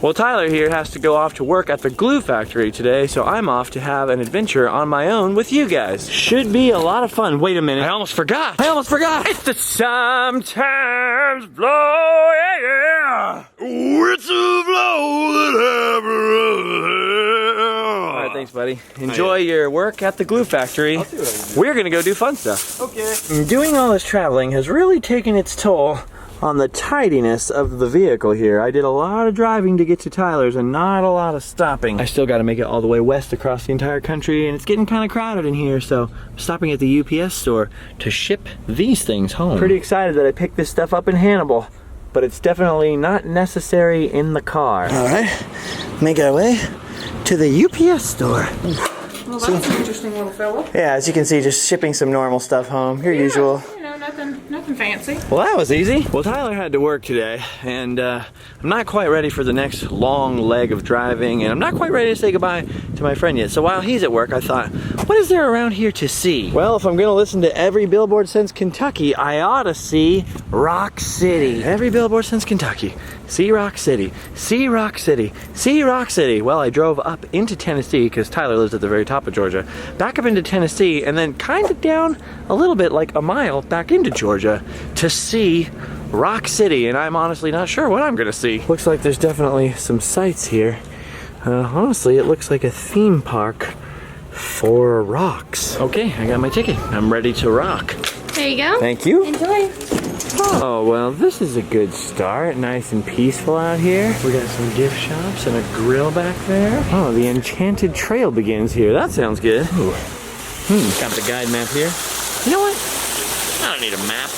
Well, Tyler here has to go off to work at the glue factory today, so I'm off to have an adventure on my own with you guys. Should be a lot of fun. Wait a minute. I almost forgot. It's the sometimes blow, yeah. It's a blow that ever. All right, thanks, buddy. Enjoy your work at the glue factory. We're gonna go do fun stuff. Okay. Doing all this traveling has really taken its toll on the tidiness of the vehicle here. I did a lot of driving to get to Tyler's and not a lot of stopping. I still got to make it all the way west across the entire country, and it's getting kind of crowded in here, so I'm stopping at the UPS store to ship these things home. Pretty excited that I picked this stuff up in Hannibal, but it's definitely not necessary in the car. All right, make our way to the UPS store. Well, that's an interesting little fella. Yeah, as you can see, just shipping some normal stuff home, your usual. You know, nothing fancy. Well, that was easy. Well, Tyler had to work today, and I'm not quite ready for the next long leg of driving, and I'm not quite ready to say goodbye to my friend yet. So while he's at work, I thought, what is there around here to see? Well, if I'm gonna listen to every billboard since Kentucky, I ought to see Rock City. Every billboard since Kentucky. See Rock City, see Rock City, see Rock City. Well, I drove up into Tennessee, because Tyler lives at the very top of Georgia, back up into Tennessee, and then kind of down a little bit, like a mile, back into Georgia to see Rock City, and I'm honestly not sure what I'm gonna see. Looks like there's definitely some sights here. Honestly, it looks like a theme park for rocks. Okay, I got my ticket. I'm ready to rock. There you go. Thank you. Enjoy. Oh, well, this is a good start. Nice and peaceful out here. We got some gift shops and a grill back there. Oh, the Enchanted Trail begins here. That sounds good. Ooh. Got the guide map here. You know what? I don't need a map.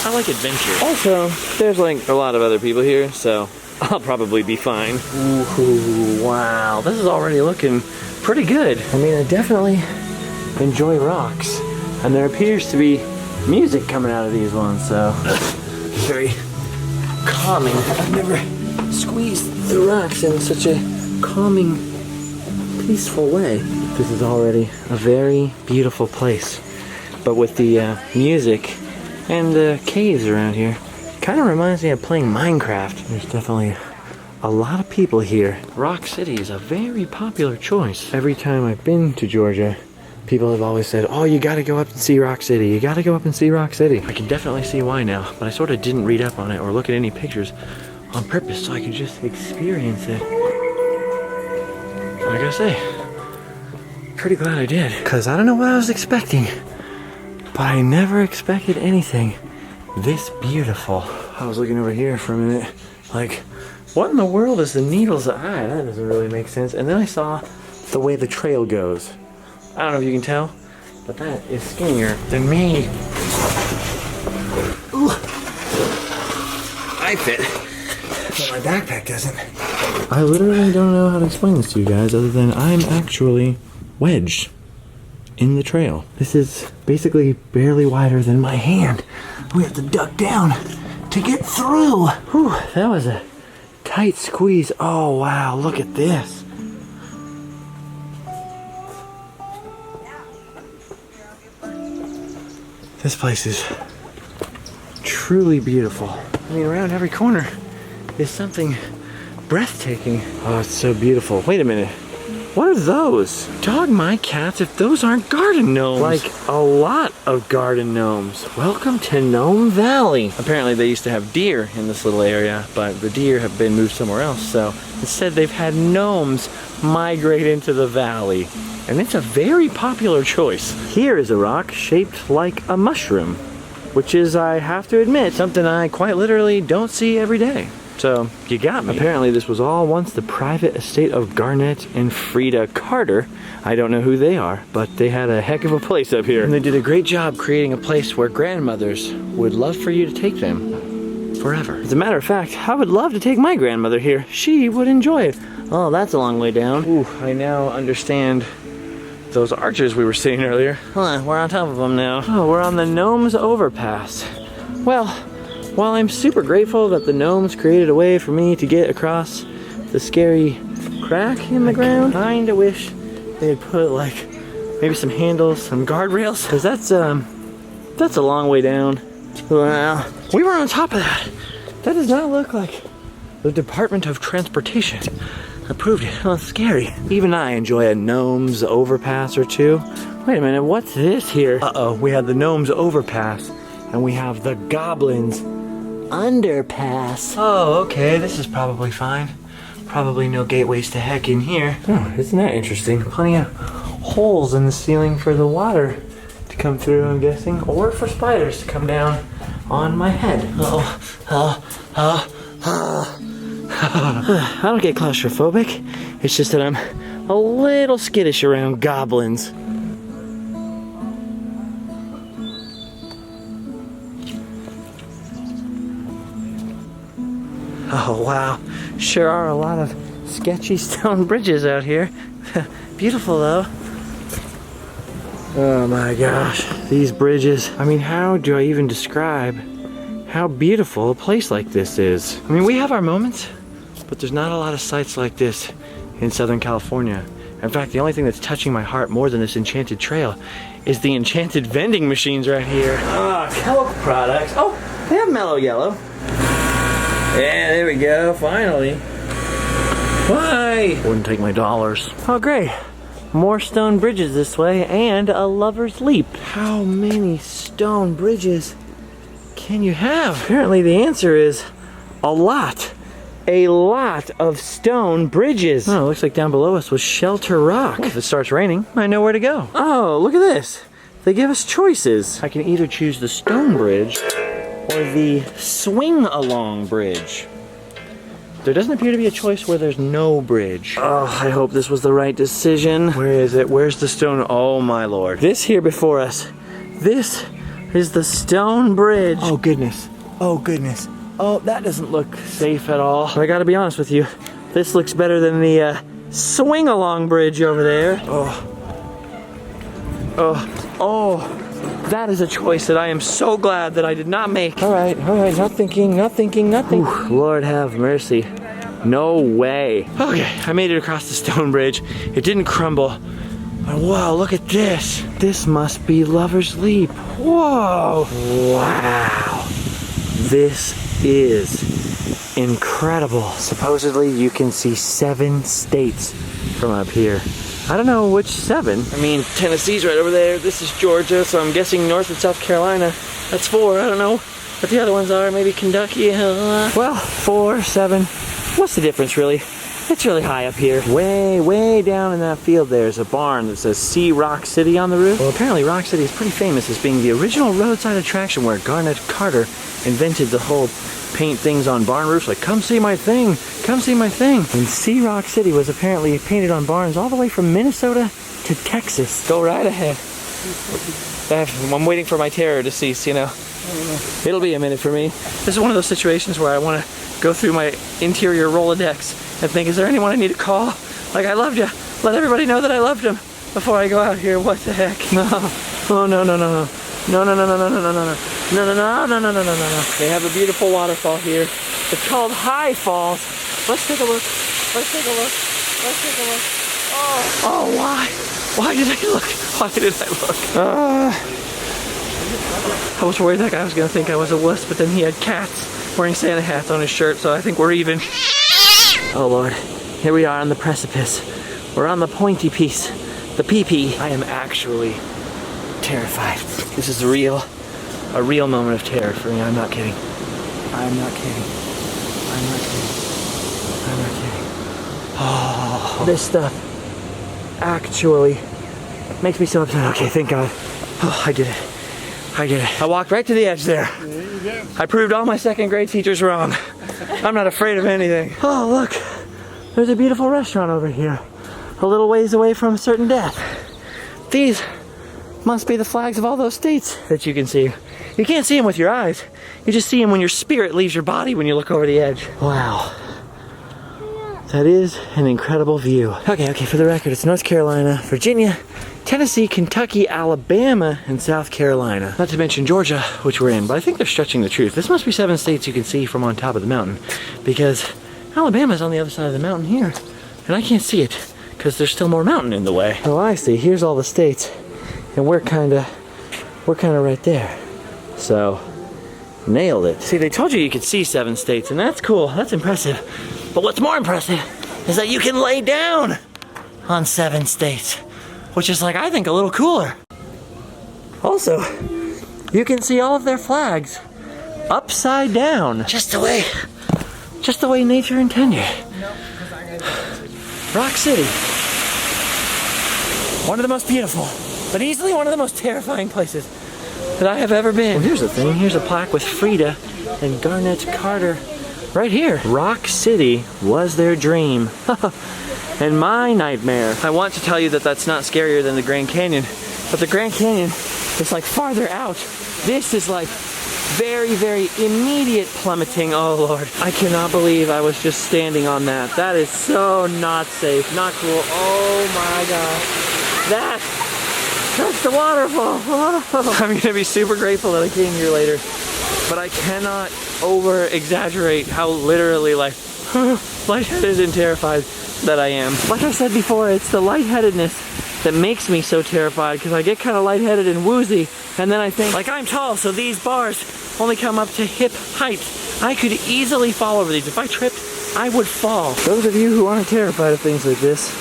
I like adventure. Also, there's like a lot of other people here, so I'll probably be fine. Ooh, wow. This is already looking pretty good. I mean, I definitely enjoy rocks. And there appears to be music coming out of these ones, so very calming. I've never squeezed the rocks in such a calming, peaceful way. This is already a very beautiful place, but with the music and the caves around here, kind of reminds me of playing Minecraft. There's definitely a lot of people here. Rock City is a very popular choice. Every time I've been to Georgia, people have always said, oh, you gotta go up and see Rock City. You gotta go up and see Rock City. I can definitely see why now, but I sort of didn't read up on it or look at any pictures on purpose so I could just experience it. I gotta say, pretty glad I did, because I don't know what I was expecting, but I never expected anything this beautiful. I was looking over here for a minute, like, what in the world is the needle's eye? That doesn't really make sense. And then I saw the way the trail goes. I don't know if you can tell, but that is skinnier than me. Ooh. I fit, but my backpack doesn't. I literally don't know how to explain this to you guys other than I'm actually wedged in the trail. This is basically barely wider than my hand. We have to duck down to get through. Whew, that was a tight squeeze. Oh wow, look at this. This place is truly beautiful. I mean, around every corner is something breathtaking. Oh, it's so beautiful. Wait a minute. What are those? Dog my cats if those aren't garden gnomes. Like a lot of garden gnomes. Welcome to Gnome Valley. Apparently they used to have deer in this little area, but the deer have been moved somewhere else. So instead they've had gnomes migrate into the valley. And it's a very popular choice. Here is a rock shaped like a mushroom, which is, I have to admit, something I quite literally don't see every day. So, you got me. Apparently this was all once the private estate of Garnett and Frida Carter. I don't know who they are, but they had a heck of a place up here. And they did a great job creating a place where grandmothers would love for you to take them forever. As a matter of fact, I would love to take my grandmother here. She would enjoy it. Oh, that's a long way down. Ooh, I now understand those arches we were seeing earlier. We're on top of them now. Oh, we're on the Gnomes Overpass. Well, while I'm super grateful that the gnomes created a way for me to get across the scary crack in the ground, I kinda wish they had put like maybe some handles, some guardrails, because that's a long way down. Wow. We were on top of that. That does not look like The Department of Transportation approved it. Oh, it's scary. Even I enjoy a Gnomes overpass or two. Wait a minute, what's this here? Uh-oh, we have the Gnomes overpass, and we have the Goblins underpass. Oh, okay, this is probably fine. Probably no gateways to heck in here. Oh, isn't that interesting? Plenty of holes in the ceiling for the water to come through, I'm guessing, or for spiders to come down on my head. I don't get claustrophobic. It's just that I'm a little skittish around goblins. Oh wow, sure are a lot of sketchy stone bridges out here. Beautiful though. Oh my gosh, these bridges. I mean, how do I even describe how beautiful a place like this is? I mean, we have our moments, but there's not a lot of sites like this in Southern California. In fact, the only thing that's touching my heart more than this enchanted trail is the enchanted vending machines right here. Coke products. Oh, they have mellow yellow. Yeah, there we go, finally. Why? Wouldn't take my dollars. Oh, great. More stone bridges this way and a lover's leap. How many stone bridges can you have? Apparently the answer is a lot. A lot of stone bridges. Oh, looks like down below us was Shelter Rock. Well, if it starts raining, I know where to go. Oh, look at this. They give us choices. I can either choose the stone bridge or the swing along bridge. There doesn't appear to be a choice where there's no bridge. Oh, I hope this was the right decision. Where is it? Where's the stone? Oh my lord. This here before us. This is the stone bridge. Oh goodness. Oh goodness. Oh, that doesn't look safe at all. I gotta be honest with you. This looks better than the swing along bridge over there. Oh. That is a choice that I am so glad that I did not make. All right, not thinking. Ooh, Lord have mercy. No way. Okay, I made it across the stone bridge. It didn't crumble. And whoa, look at this. This must be Lover's Leap. Whoa. Wow. This is incredible. Supposedly you can see 7 states from up here. I don't know which 7. I mean, Tennessee's right over there. This is Georgia, so I'm guessing North and South Carolina. That's 4. I don't know what the other ones are. Maybe Kentucky. Well, 4, 7. What's the difference, really? It's really high up here. Way down in that field there's a barn that says See Rock City on the roof. Well, apparently Rock City is pretty famous as being the original roadside attraction where Garnet Carter invented the whole paint things on barn roofs, like, come see my thing, come see my thing. And Sea Rock City was apparently painted on barns all the way from Minnesota to Texas. Go right ahead. I'm waiting for my terror to cease, you know. It'll be a minute for me. This is one of those situations where I want to go through my interior Rolodex and think, is there anyone I need to call? Like, I loved you. Let everybody know that I loved them before I go out here. What the heck? No. Oh, no. No. They have a beautiful waterfall here. It's called High Falls. Let's take a look. Oh, why? Why did I look? I was worried that guy was gonna think I was a wuss, but then he had cats wearing Santa hats on his shirt, so I think we're even. Oh Lord, here we are on the precipice. We're on the pointy piece, the pee-pee. I am actually terrified. This is a real moment of terror for me. I'm not kidding. Oh, this stuff actually makes me so upset. Okay, thank God. Oh, I did it. I walked right to the edge there. I proved all my second grade teachers wrong. I'm not afraid of anything. Oh, look. There's a beautiful restaurant over here. A little ways away from certain death. These must be the flags of all those states that you can see. You can't see them with your eyes. You just see them when your spirit leaves your body when you look over the edge. Wow. That is an incredible view. Okay, for the record, it's North Carolina, Virginia, Tennessee, Kentucky, Alabama, and South Carolina. Not to mention Georgia, which we're in, but I think they're stretching the truth. This must be 7 states you can see from on top of the mountain, because Alabama's on the other side of the mountain here, and I can't see it, because there's still more mountain in the way. Oh, I see. Here's all the states, and we're kinda right there. So, Nailed it. See, they told you could see 7 states, and that's cool. That's impressive. But what's more impressive is that you can lay down on 7 states, which is like, I think, a little cooler. Also, you can see all of their flags upside down, just the way nature intended. Rock City, one of the most beautiful, but easily one of the most terrifying places that I have ever been. Well, here's the thing. Here's a plaque with Frida and Garnet Carter right here. Rock City was their dream and my nightmare. I want to tell you that that's not scarier than the Grand Canyon, but the Grand Canyon is like farther out. This is like very, very immediate plummeting. Oh Lord, I cannot believe I was just standing on that. That is so not safe, not cool. Oh my God. That's the waterfall. I'm gonna be super grateful that I came here later, but I cannot over exaggerate how literally like lightheaded and terrified that I am. Like I said before, it's the lightheadedness that makes me so terrified, because I get kind of lightheaded and woozy, and then I think, like, I'm tall, so these bars only come up to hip height. I could easily fall over these. If I tripped, I would fall. Those of you who aren't terrified of things like this,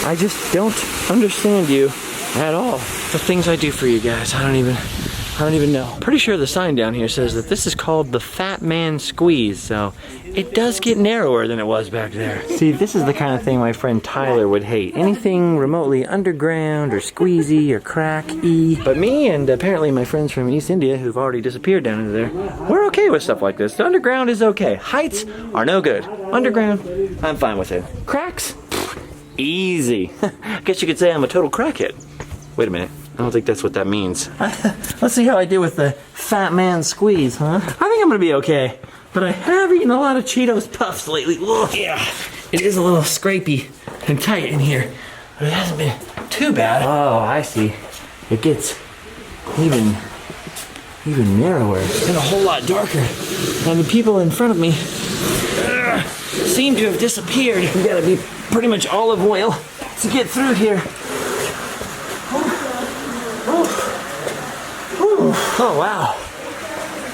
I just don't understand you at all. The things I do for you guys, I don't even know. Pretty sure the sign down here says that this is called the Fat Man Squeeze, so it does get narrower than it was back there. See, this is the kind of thing my friend Tyler would hate. Anything remotely underground or squeezy or cracky. But me and apparently my friends from East India who've already disappeared down into there, we're okay with stuff like this. The underground is okay. Heights are no good. Underground, I'm fine with it. Cracks? Easy. I guess you could say I'm a total crackhead. Wait a minute. I don't think that's what that means. Let's see how I do with the Fat Man Squeeze, huh? I think I'm gonna be okay. But I have eaten a lot of Cheetos Puffs lately. Ugh, yeah, it is a little scrapey and tight in here, but it hasn't been too bad. Oh, I see. It gets even narrower. It's been a whole lot darker. And the people in front of me seem to have disappeared. You gotta be pretty much olive oil to get through here. Oh wow,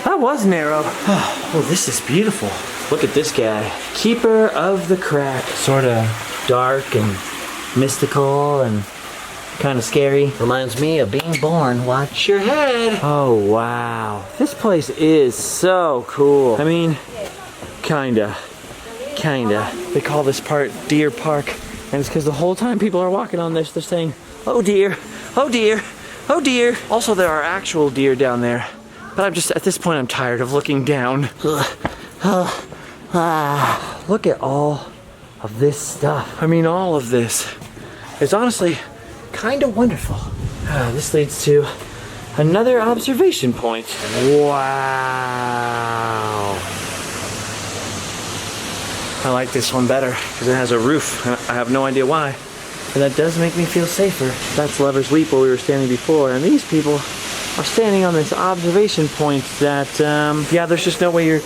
that was narrow. Oh, this is beautiful. Look at this guy. Keeper of the Crack. Sort of dark and mystical and kind of scary. Reminds me of being born. Watch your head. Oh wow, this place is so cool. I mean, kinda. They call this part Deer Park, and it's because the whole time people are walking on this, they're saying, oh dear, oh dear. Oh dear. Also, there are actual deer down there, but at this point, I'm tired of looking down. Look at all of this stuff. I mean, all of this is honestly kind of wonderful. This leads to another observation point. Wow. I like this one better because it has a roof. I have no idea why. And that does make me feel safer. That's Lover's Leap where we were standing before, and these people are standing on this observation point that, yeah, there's no way you're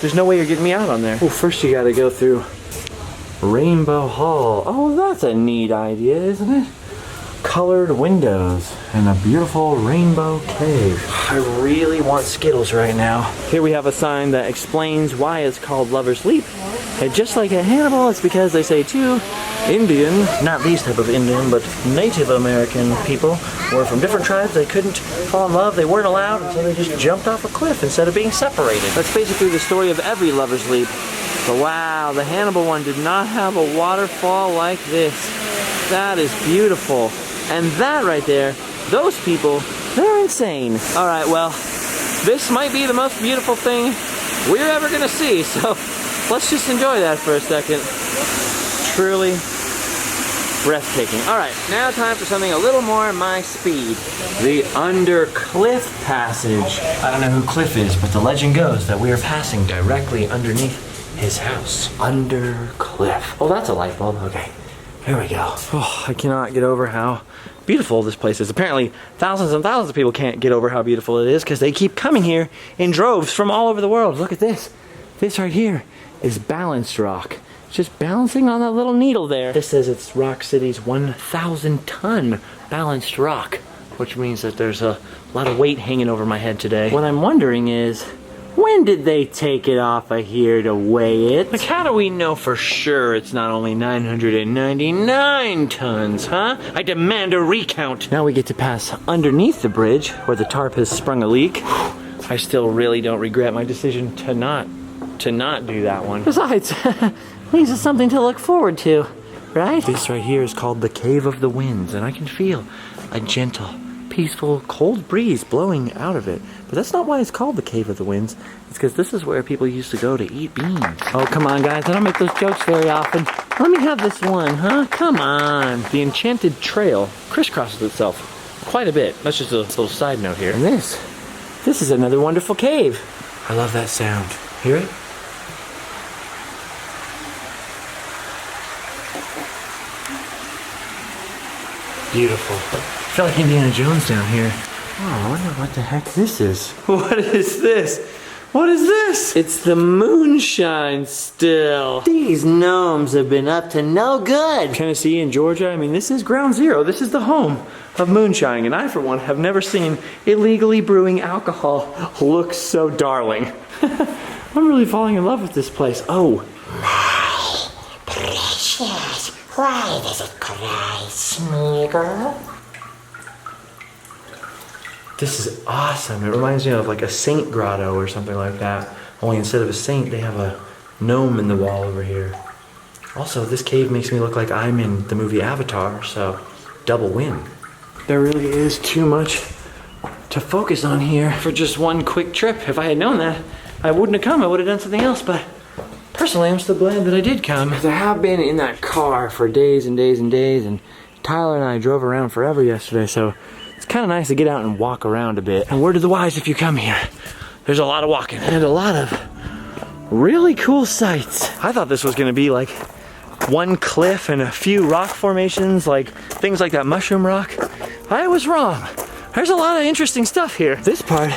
getting me out on there. Oh, first you gotta go through Rainbow Hall. Oh, that's a neat idea, isn't it? Colored windows and a beautiful rainbow cave. I really want Skittles right now. Here we have a sign that explains why it's called Lover's Leap. And just like at Hannibal, it's because they say two Indian, not these type of Indian, but Native American people were from different tribes. They couldn't fall in love. They weren't allowed, and so they just jumped off a cliff instead of being separated. That's basically the story of every Lover's Leap. But wow, the Hannibal one did not have a waterfall like this. That is beautiful. And that right there, those people, they're insane. All right, well, this might be the most beautiful thing we're ever gonna see, so let's just enjoy that for a second. Truly breathtaking. All right, now time for something a little more my speed. The Under Cliff Passage. I don't know who Cliff is, but the legend goes that we are passing directly underneath his house. Under Cliff. Oh, that's a light bulb. Okay, here we go. Oh, I cannot get over how beautiful this place is. Apparently, thousands and thousands of people can't get over how beautiful it is because they keep coming here in droves from all over the world. Look at this. This right here is balanced rock. Just balancing on that little needle there. This says it's Rock City's 1,000-ton balanced rock, which means that there's a lot of weight hanging over my head today. What I'm wondering is, When did they take it off of here to weigh it? Like, how do we know for sure it's not only 999 tons, huh? I demand a recount. Now we get to pass underneath the bridge where the tarp has sprung a leak. I still really don't regret my decision to not do that one. Besides, at least it's something to look forward to, right? This right here is called the Cave of the Winds, and I can feel a gentle, peaceful, cold breeze blowing out of it. But that's not why it's called the Cave of the Winds. It's because this is where people used to go to eat beans. Oh, come on, guys. I don't make those jokes very often. Let me have this one, huh? Come on. The Enchanted Trail crisscrosses itself quite a bit. That's just a little side note here. And this is another wonderful cave. I love that sound. Hear it? Beautiful. I feel like Indiana Jones down here. Oh, I wonder what the heck this is. What is this? What is this? It's the moonshine still. These gnomes have been up to no good. Tennessee and Georgia, I mean, this is ground zero. This is the home of moonshine. And I, for one, have never seen illegally brewing alcohol look so darling. I'm really falling in love with this place. Oh. My precious. Why does it cry, Smeagol? This is awesome. It reminds me of like a saint grotto or something like that. Only instead of a saint, they have a gnome in the wall over here. Also, this cave makes me look like I'm in the movie Avatar, so double win. There really is too much to focus on here for just one quick trip. If I had known that, I wouldn't have come. I would have done something else, but personally, I'm still glad that I did come. Because I have been in that car for days and days and days, and Tyler and I drove around forever yesterday, so it's kind of nice to get out and walk around a bit. And word to the wise, if you come here, there's a lot of walking and a lot of really cool sights. I thought this was going to be like one cliff and a few rock formations, like things like that mushroom rock. I was wrong. There's a lot of interesting stuff here. This part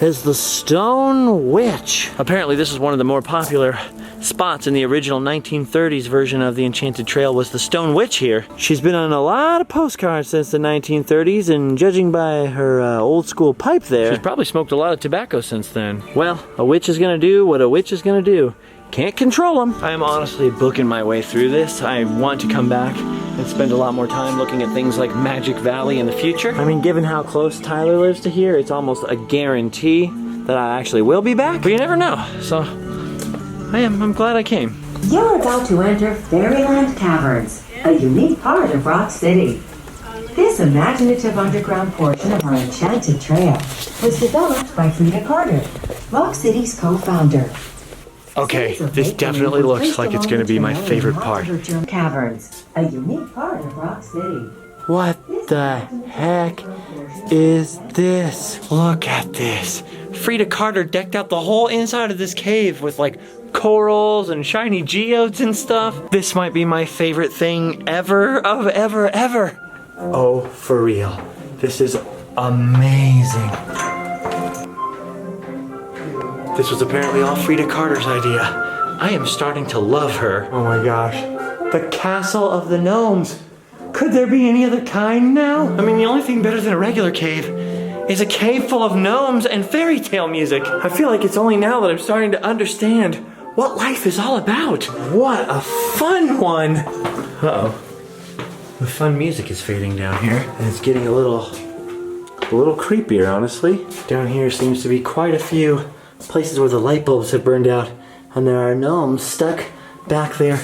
is the Stone Witch. Apparently this is one of the more popular spots in the original 1930s version of the Enchanted Trail was the Stone Witch here. She's been on a lot of postcards since the 1930s, and judging by her old school pipe there, she's probably smoked a lot of tobacco since then. Well, a witch is gonna do what a witch is gonna do. Can't control them. I am honestly booking my way through this. I want to come back and spend a lot more time looking at things like Magic Valley in the future. I mean, given how close Tyler lives to here, it's almost a guarantee that I actually will be back, but you never know. So I'm glad I came. You're about to enter Fairyland Caverns, a unique part of Rock City. This imaginative underground portion of our Enchanted Trail was developed by Frida Carter, Rock City's co-founder. Okay, this definitely looks like it's going to be my favorite part. Caverns, a unique part of Rock City. What the heck is this? Look at this. Frida Carter decked out the whole inside of this cave with like corals and shiny geodes and stuff. This might be my favorite thing ever. Oh, for real. This is amazing. This was apparently all Frida Carter's idea. I am starting to love her. Oh my gosh. The Castle of the Gnomes. Could there be any other kind now? I mean, the only thing better than a regular cave is a cave full of gnomes and fairy tale music. I feel like it's only now that I'm starting to understand what life is all about. What a fun one. Uh-oh. The fun music is fading down here, and it's getting a little creepier, honestly. Down here seems to be quite a few places where the light bulbs have burned out, and there are gnomes stuck back there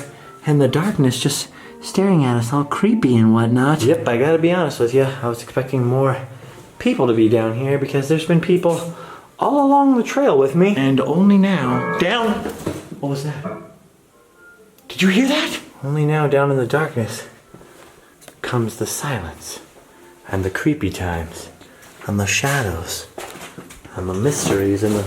in the darkness just staring at us all creepy and whatnot. Yep, I gotta be honest with you. I was expecting more people to be down here because there's been people all along the trail with me, and only now, down, what was that? Did you hear that? Only now down in the darkness comes the silence and the creepy times and the shadows and the mysteries and the...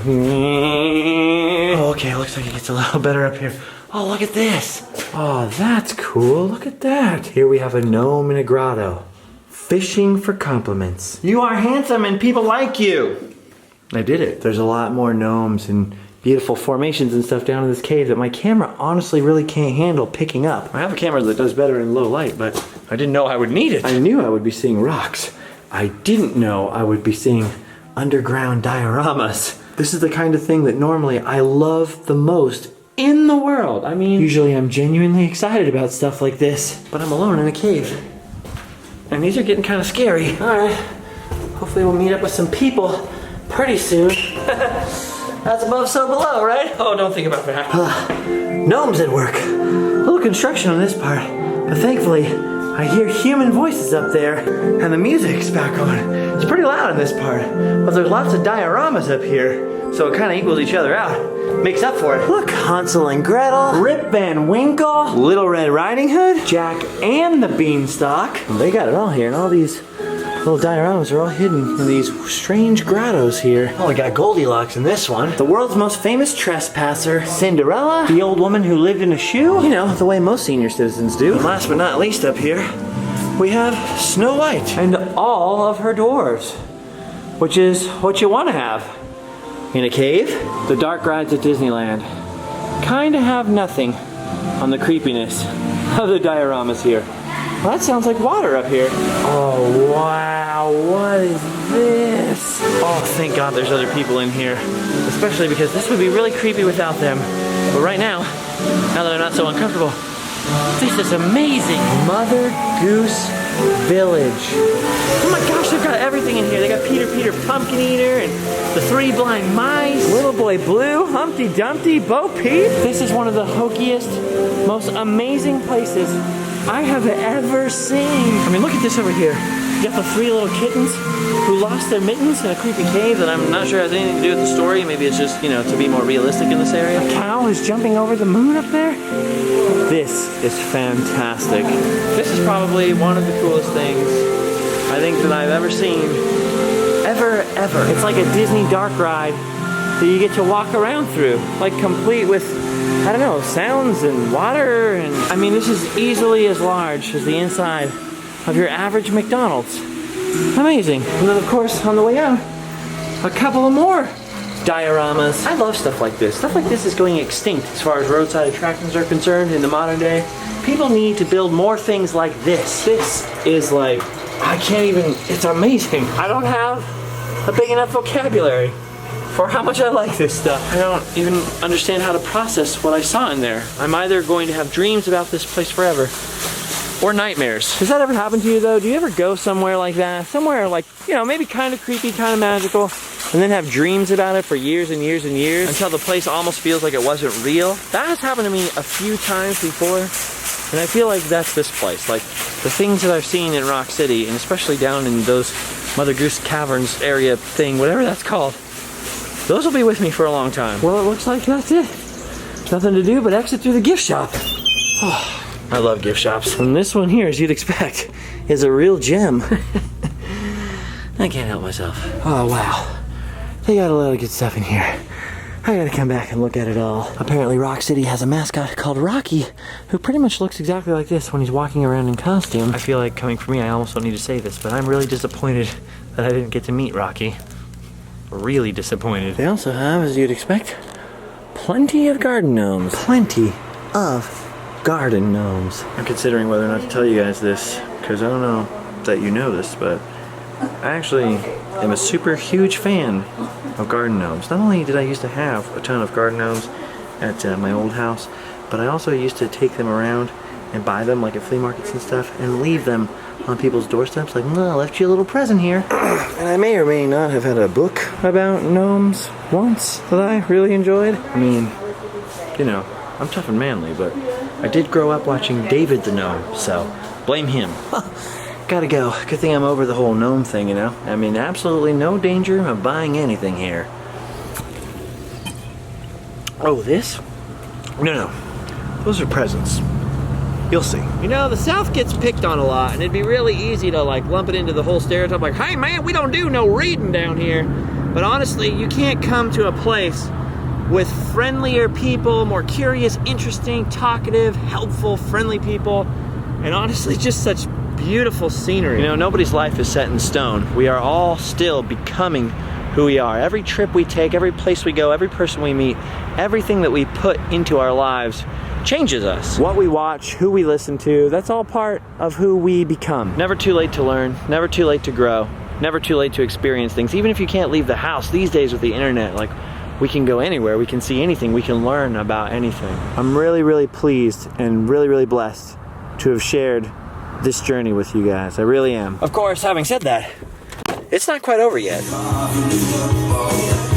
Oh, okay, looks like it gets a little better up here. Oh, look at this. Oh, that's cool. Look at that. Here we have a gnome in a grotto, fishing for compliments. You are handsome and people like you. I did it. There's a lot more gnomes and beautiful formations and stuff down in this cave that my camera honestly really can't handle picking up. I have a camera that does better in low light, but I didn't know I would need it. I knew I would be seeing rocks. I didn't know I would be seeing underground dioramas. This is the kind of thing that normally I love the most in the world. I mean, usually I'm genuinely excited about stuff like this, but I'm alone in a cave. And these are getting kind of scary. All right, hopefully we'll meet up with some people pretty soon. That's above, so below, right? Oh, don't think about that. Gnomes at work. A little construction on this part, but thankfully, I hear human voices up there, and the music's back on. It's pretty loud in this part, but there's lots of dioramas up here, so it kind of equals each other out. Makes up for it. Look, Hansel and Gretel, Rip Van Winkle, Little Red Riding Hood, Jack and the Beanstalk. They got it all here, and all these little dioramas are all hidden in these strange grottos here. Oh, we got Goldilocks in this one. The world's most famous trespasser, Cinderella, the old woman who lived in a shoe. You know, the way most senior citizens do. And last but not least up here, we have Snow White and all of her dwarves, which is what you want to have in a cave. The dark rides at Disneyland kind of have nothing on the creepiness of the dioramas here. Well, that sounds like water up here. Oh, wow, what is this? Oh, thank God there's other people in here, especially because this would be really creepy without them. But right now that I'm not so uncomfortable, this is amazing. Mother Goose Village. Oh my gosh, they've got everything in here. They got Peter Pumpkin Eater and the Three Blind Mice, Little Boy Blue, Humpty Dumpty, Bo Peep. This is one of the hokiest, most amazing places I have ever seen. I mean, look at this over here. You got the 3 little kittens who lost their mittens in a creepy cave that I'm not sure has anything to do with the story. Maybe it's just, you know, to be more realistic in this area. A cow is jumping over the moon up there. This is fantastic. This is probably one of the coolest things I think that I've ever seen. Ever. It's like a Disney dark ride that you get to walk around through, like complete with, I don't know, sounds and water, and I mean, this is easily as large as the inside of your average McDonald's. Amazing. And then of course, on the way out, a couple of more dioramas. I love stuff like this. Stuff like this is going extinct as far as roadside attractions are concerned in the modern day. People need to build more things like this. This is like, I can't even, it's amazing. I don't have a big enough vocabulary for how much I like this stuff. I don't even understand how to process what I saw in there. I'm either going to have dreams about this place forever, or nightmares. Does that ever happen to you though? Do you ever go somewhere like that? Somewhere like, you know, maybe kind of creepy, kind of magical, and then have dreams about it for years and years and years until the place almost feels like it wasn't real? That has happened to me a few times before, and I feel like that's this place. Like the things that I've seen in Rock City, and especially down in those Mother Goose Caverns area thing, whatever that's called, those will be with me for a long time. Well, it looks like that's it. Nothing to do but exit through the gift shop. Oh, I love gift shops. And this one here, as you'd expect, is a real gem. I can't help myself. Oh, wow. They got a lot of good stuff in here. I gotta come back and look at it all. Apparently Rock City has a mascot called Rocky, who pretty much looks exactly like this when he's walking around in costume. I feel like, coming from me, I almost don't need to say this, but I'm really disappointed that I didn't get to meet Rocky. Really disappointed. They also have, as you'd expect, plenty of garden gnomes. Plenty of garden gnomes. I'm considering whether or not to tell you guys this, because I don't know that you know this, but I actually am a super huge fan of garden gnomes. Not only did I used to have a ton of garden gnomes at my old house, but I also used to take them around and buy them like at flea markets and stuff and leave them on people's doorsteps, like, no, I left you a little present here. And I may or may not have had a book about gnomes once that I really enjoyed. I mean, you know, I'm tough and manly, but I did grow up watching David the Gnome, so blame him. Gotta go. Good thing I'm over the whole gnome thing, you know? I mean, absolutely no danger of buying anything here. Oh, this? No. Those are presents. You'll see. You know, the South gets picked on a lot, and it'd be really easy to like lump it into the whole stereotype, like, hey man, we don't do no reading down here. But honestly, you can't come to a place with friendlier people, more curious, interesting, talkative, helpful, friendly people, and honestly, just such beautiful scenery. You know, nobody's life is set in stone. We are all still becoming who we are. Every trip we take, every place we go, every person we meet, everything that we put into our lives changes us. What we watch, who we listen to, that's all part of who we become. Never too late to learn, never too late to grow. never too late to experience things. Even if you can't leave the house these days with the internet, like we can go anywhere, we can see anything, we can learn about anything. I'm really, really pleased and really, really blessed to have shared this journey with you guys. I really am. Of course, having said that, it's not quite over yet.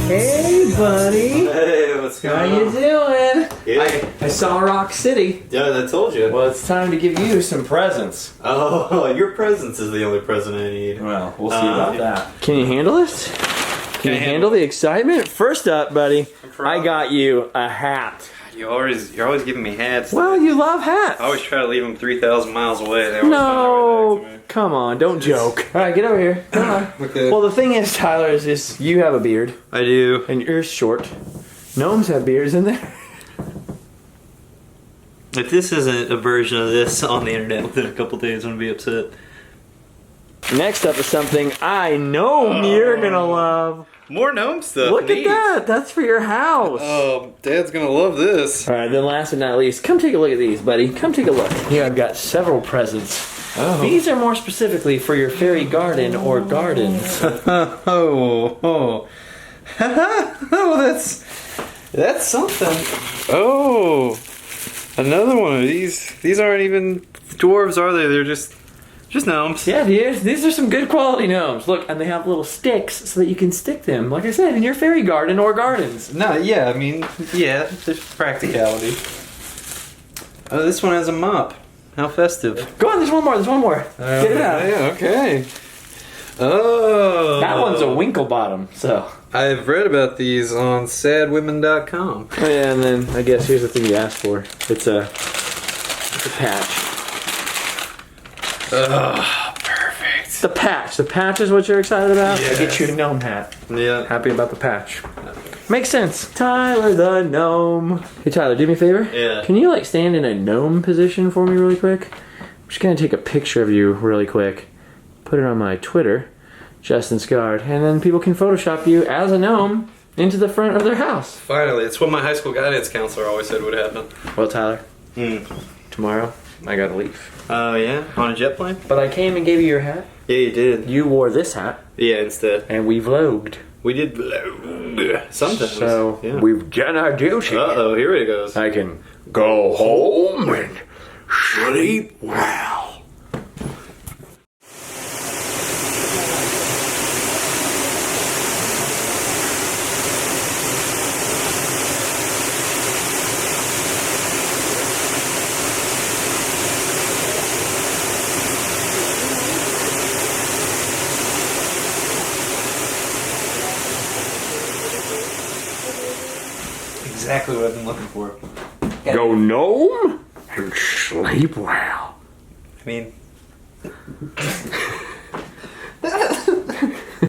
Hey, buddy. Hey, what's going on? How you doing? Yeah. I saw Rock City. Yeah, I told you. Well, it's time to give you some presents. Oh, your presence is the only present I need. Well, we'll see about that. Can you handle this? Can you handle the excitement? First up, buddy, I got you a hat. You're always giving me hats. Well, you love hats. I always try to leave them 3,000 miles away. They always No, come right back to me. come on, don't joke. All right, get over here. Come on. Okay. Well, the thing is, Tyler, is you have a beard, I do. and yours short. Gnomes have beards in there. If this isn't a version of this on the internet within a couple days, I'm gonna be upset. Next up is something I know you're gonna love. More gnome stuff. Look at that. That's for your house. Oh, Dad's gonna love this. All right, then last but not least, come take a look at these, buddy. Come take a look. Here I've got several presents. Oh. These are more specifically for your fairy garden or gardens. Oh, that's something. Oh, another one of these. These aren't even dwarves, are they? They're just gnomes. Yeah, dude, these are some good quality gnomes. Look, and they have little sticks so that you can stick them, like I said, in your fairy garden or gardens. No, yeah, I mean, yeah, there's practicality. Oh, this one has a mop. How festive. Go on, there's one more. Get it out. Yeah, okay. Oh. That one's a Winklebottom, so. I've read about these on sadwomen.com. Oh yeah, and then I guess here's the thing you asked for. It's a patch. Ugh, perfect. The patch. The patch is what you're excited about? Yes. I get you a gnome hat. Yeah. Happy about the patch. Makes sense. Tyler the gnome. Hey Tyler, do me a favor? Yeah. Can you like stand in a gnome position for me really quick? I'm just gonna take a picture of you really quick. Put it on my Twitter, JustinScarred, and then people can Photoshop you as a gnome into the front of their house. Finally, it's what my high school guidance counselor always said would happen. Well, Tyler, tomorrow I gotta leave. Oh, yeah? On a jet plane? But I came and gave you your hat. Yeah, you did. You wore this hat, Yeah, instead. and we vlogged. We did sometimes. So yeah. we've done our duty. Uh-oh, here it goes. I can go home and sleep well. Exactly what I've been looking for. Go gnome and sleep well. I mean...